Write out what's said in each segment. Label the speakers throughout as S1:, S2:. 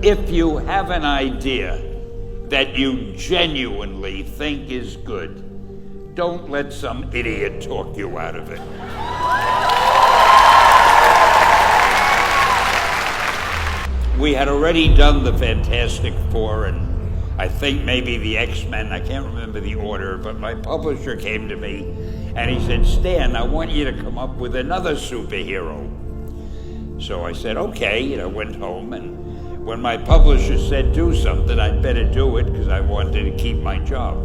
S1: If you have an idea that you genuinely think is good, don't let some idiot talk you out of it. We had already done the Fantastic Four and I think maybe the X-Men, I can't remember the order, but my publisher came to me and he said, Stan, I want you to come up with another superhero. So I said, okay, I went home, and when my publisher said do something, I'd better do it because I wanted to keep my job.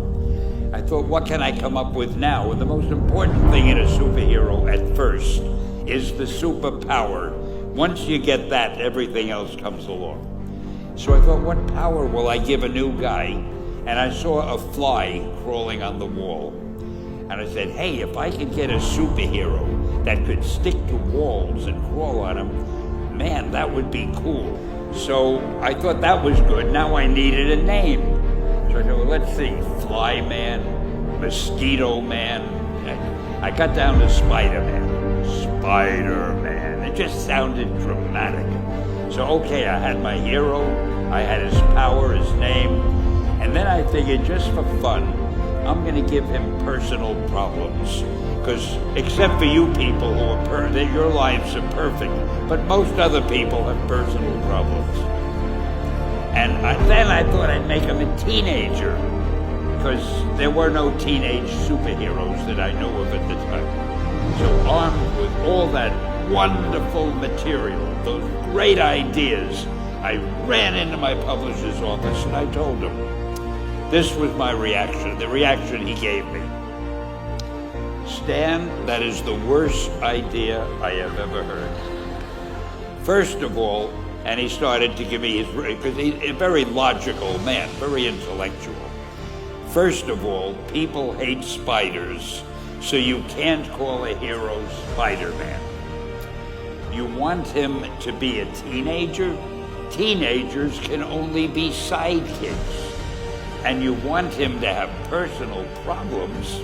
S1: I thought, what can I come up with now? And the most important thing in a superhero at first is the superpower. Once you get that, everything else comes along. So I thought, what power will I give a new guy? And I saw a fly crawling on the wall. And I said, hey, if I could get a superhero that could stick to walls and crawl on them, man, that would be cool. So I thought that was good. Now I needed a name. So I thought, well, let's see, Fly Man, Mosquito Man. I got down to Spider-Man. Spider-Man. It just sounded dramatic. So, okay, I had my hero, I had his power, his name, and then I figured just for fun, I'm going to give him personal problems. Because except for you people who are that your lives are perfect, but most other people have personal problems. And then I thought I'd make him a teenager, because there were no teenage superheroes that I knew of at the time. So armed with all that wonderful material, those great ideas, I ran into my publisher's office and I told him. This was my reaction, the reaction he gave me. Stan, that is the worst idea I have ever heard. First of all, and he started to give me his, because he's a very logical man, very intellectual. First of all, people hate spiders, so you can't call a hero Spider-Man. You want him to be a teenager? Teenagers can only be sidekicks. And you want him to have personal problems?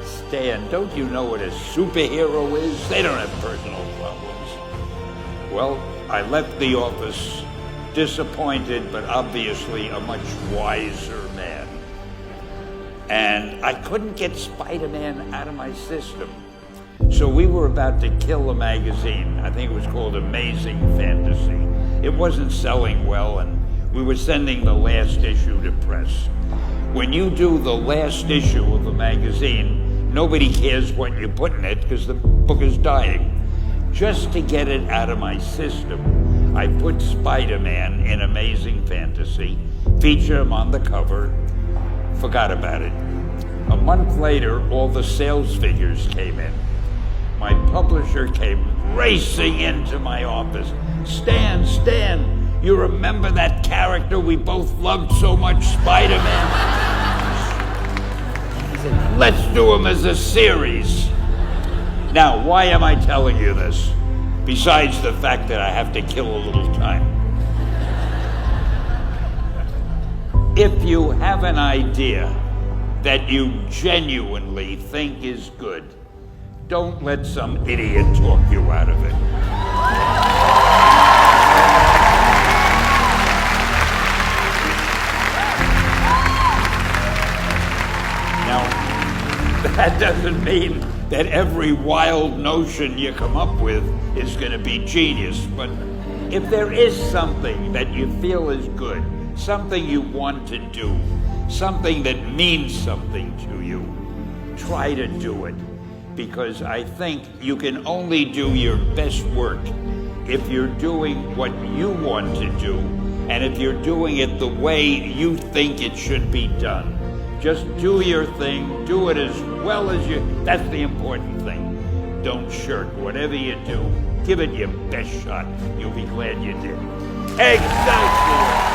S1: Stan, don't you know what a superhero is? They don't have personal problems. Well, I left the office disappointed, but obviously a much wiser man. And I couldn't get Spider-Man out of my system. So we were about to kill a magazine. I think it was called Amazing Fantasy. It wasn't selling well, and we were sending the last issue to press. When you do the last issue of a magazine, nobody cares what you put in it because the book is dying. Just to get it out of my system, I put Spider-Man in Amazing Fantasy, featured him on the cover, forgot about it. A month later, all the sales figures came in. My publisher came racing into my office. Stan, you remember that character we both loved so much, Spider-Man? He said, let's do him as a series. Now, why am I telling you this? Besides the fact that I have to kill a little time. If you have an idea that you genuinely think is good, don't let some idiot talk you out of it. Now, that doesn't mean that every wild notion you come up with is going to be genius, but if there is something that you feel is good, something you want to do, something that means something to you, try to do it. Because I think you can only do your best work if you're doing what you want to do, and if you're doing it the way you think it should be done. Just do your thing, do it as well as that's the important thing. Don't shirk. Whatever you do, give it your best shot. You'll be glad you did. Excelsior!